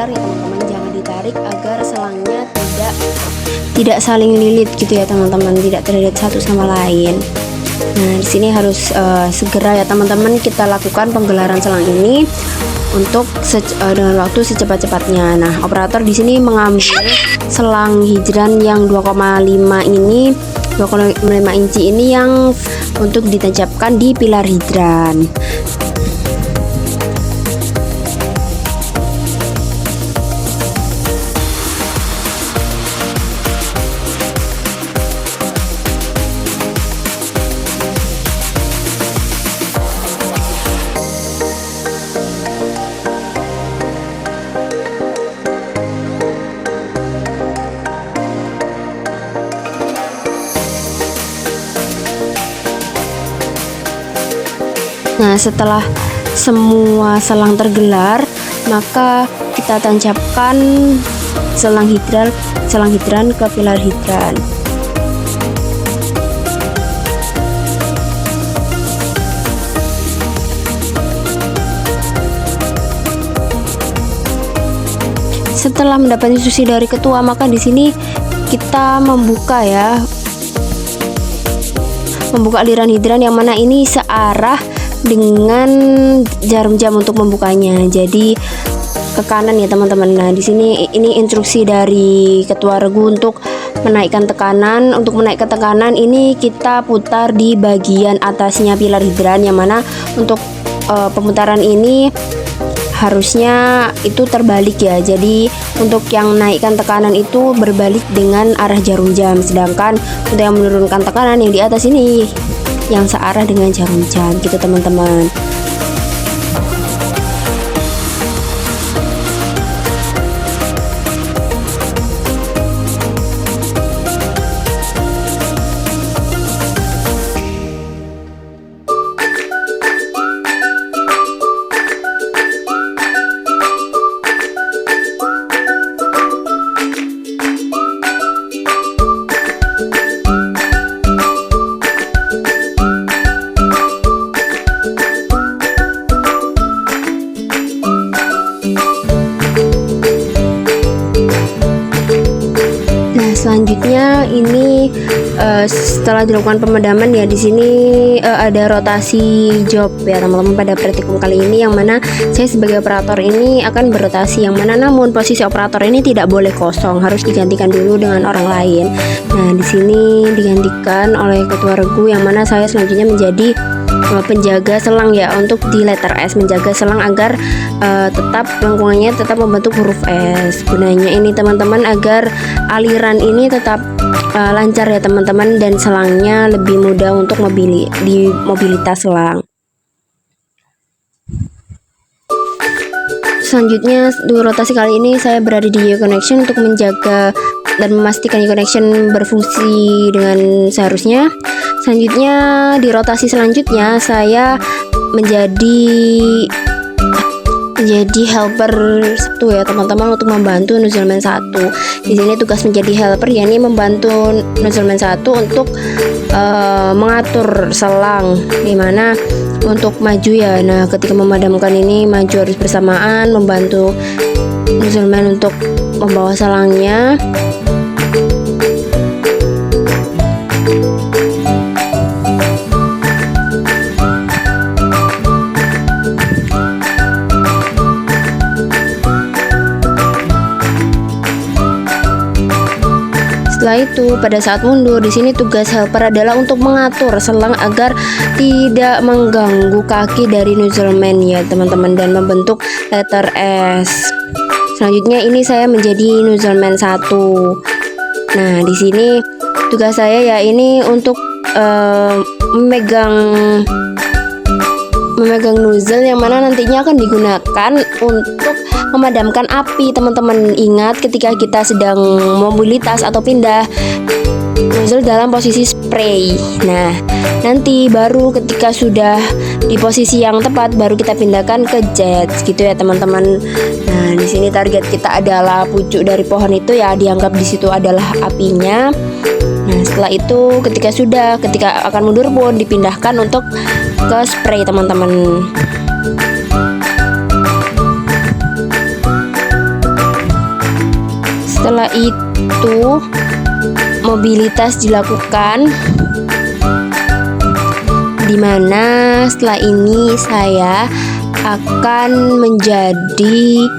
pilar ya teman-teman, jangan ditarik agar selangnya tidak saling lilit gitu ya teman-teman, tidak terlilit satu sama lain. Nah di sini harus segera ya teman-teman kita lakukan penggelaran selang ini untuk dengan waktu secepat-cepatnya. Nah operator di sini mengambil selang hidran yang 2,5 ini, 2,5 inci ini yang untuk ditancapkan di pilar hidran. Nah setelah semua selang tergelar, maka kita tancapkan selang hidran ke pilar hidran. Setelah mendapat instruksi dari ketua, maka di sini kita membuka aliran hidran yang mana ini searah dengan jarum jam untuk membukanya. Jadi ke kanan ya teman-teman. Nah di sini ini instruksi dari ketua regu untuk menaikkan tekanan. Untuk menaikkan tekanan ini kita putar di bagian atasnya pilar hidran, yang mana untuk pemutaran ini harusnya itu terbalik ya. Jadi untuk yang naikkan tekanan itu berbalik dengan arah jarum jam, sedangkan untuk yang menurunkan tekanan yang di atas ini yang searah dengan jarum jam gitu teman-teman. Selanjutnya ini setelah dilakukan pemadaman ya, di sini ada rotasi job ya teman-teman pada praktikum kali ini, yang mana saya sebagai operator ini akan berrotasi, yang mana namun posisi operator ini tidak boleh kosong, harus digantikan dulu dengan orang lain. Nah di sini digantikan oleh ketua regu, yang mana saya selanjutnya menjadi penjaga selang ya, untuk di letter S, menjaga selang agar tetap lengkungannya tetap membentuk huruf S. Gunanya ini teman-teman agar aliran ini tetap lancar ya teman-teman, dan selangnya lebih mudah untuk di mobilitas selang. Selanjutnya di rotasi kali ini saya berada di U-connection untuk menjaga dan memastikan U-connection berfungsi dengan seharusnya. Selanjutnya di rotasi selanjutnya saya menjadi helper 1 ya teman-teman, untuk membantu nozzleman 1. Di sini tugas menjadi helper yakni membantu nozzleman 1 untuk mengatur selang, dimana untuk maju ya. Nah ketika memadamkan ini maju harus bersamaan, membantu nozzleman untuk membawa selangnya. Setelah itu pada saat mundur, di sini tugas helper adalah untuk mengatur selang agar tidak mengganggu kaki dari nozzleman ya teman-teman, dan membentuk letter S. Selanjutnya ini saya menjadi nozzleman 1. Nah di sini tugas saya ya ini untuk memegang nozzle, yang mana nantinya akan digunakan untuk memadamkan api teman-teman. Ingat ketika kita sedang mobilitas atau pindah nozzle dalam posisi spray, nah nanti baru ketika sudah di posisi yang tepat baru kita pindahkan ke jet gitu ya teman-teman. Nah di sini target kita adalah pucuk dari pohon itu ya, dianggap di situ adalah apinya. Nah setelah itu ketika akan mundur pun dipindahkan untuk ke spray teman-teman. Setelah itu mobilitas dilakukan, dimana setelah ini saya akan menjadi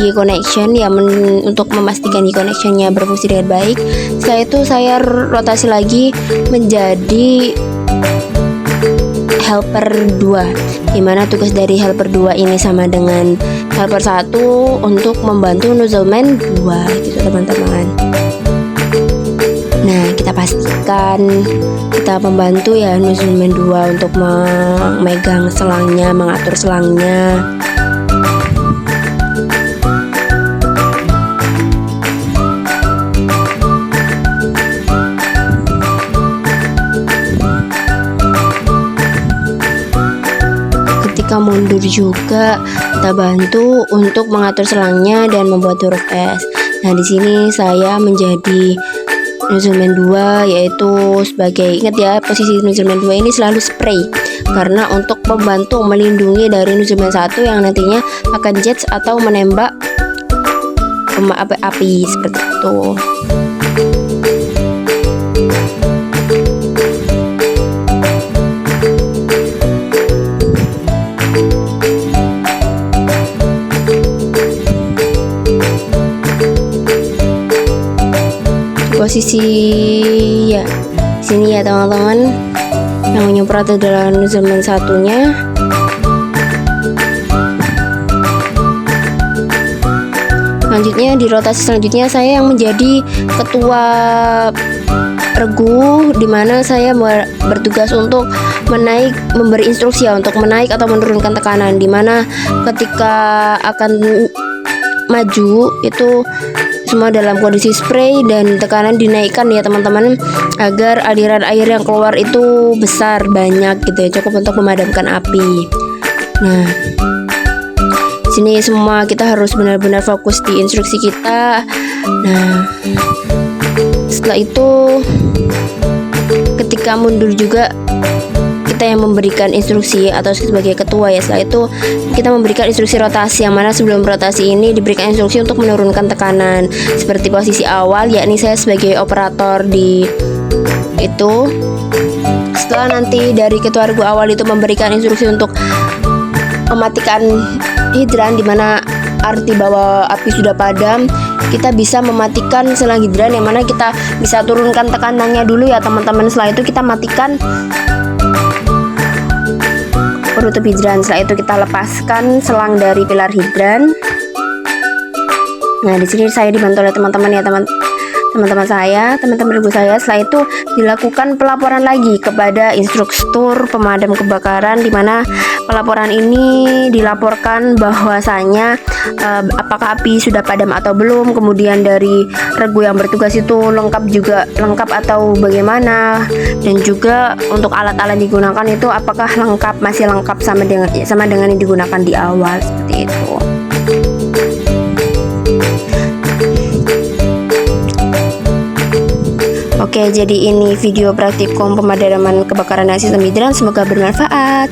Y connection ya, untuk memastikan Y connectionnya berfungsi dengan baik. Setelah itu saya rotasi lagi menjadi helper 2, dimana tugas dari helper 2 ini sama dengan helper 1 untuk membantu nozzleman 2 gitu teman-teman. Nah, kita pastikan kita membantu ya nozzleman 2 untuk memegang selangnya, mengatur selangnya. Ketika mundur juga kita bantu untuk mengatur selangnya dan membuat huruf S. Nah, di sini saya menjadi nozzleman 2, yaitu sebagai, ingat ya, posisi nozzleman 2 ini selalu spray karena untuk membantu melindungi dari nozzleman 1 yang nantinya akan jets atau menembak api seperti itu. Posisi ya sini ya teman-teman, yang menyemprot adalah nozzleman satunya. Selanjutnya di rotasi selanjutnya saya yang menjadi ketua regu, dimana saya bertugas untuk memberi instruksi ya untuk menaik atau menurunkan tekanan, dimana ketika akan maju itu semua dalam kondisi spray dan tekanan dinaikkan ya teman-teman, agar aliran air yang keluar itu besar, banyak gitu ya, cukup untuk memadamkan api. Nah, sini semua kita harus benar-benar fokus di instruksi kita. Nah, setelah itu ketika mundur juga kita yang memberikan instruksi atau sebagai ketua ya. Setelah itu kita memberikan instruksi rotasi, yang mana sebelum rotasi ini diberikan instruksi untuk menurunkan tekanan seperti posisi awal, yakni saya sebagai operator di itu. Setelah nanti dari ketua regu awal itu memberikan instruksi untuk mematikan hidran, dimana arti bahwa api sudah padam, kita bisa mematikan selang hidran, yang mana kita bisa turunkan tekanannya dulu ya teman-teman. Setelah itu kita matikan penutup hidran. Setelah itu kita lepaskan selang dari pilar hidran. Nah, di sini saya dibantu oleh teman-teman ya, teman-teman regu saya. Setelah itu dilakukan pelaporan lagi kepada instruktur pemadam kebakaran, di mana pelaporan ini dilaporkan bahwasanya apakah api sudah padam atau belum, kemudian dari regu yang bertugas itu lengkap atau bagaimana, dan juga untuk alat-alat digunakan itu apakah masih lengkap sama dengan yang digunakan di awal, seperti itu. Oke, jadi ini video praktikum pemadaman kebakaran dan sistem hidran, semoga bermanfaat.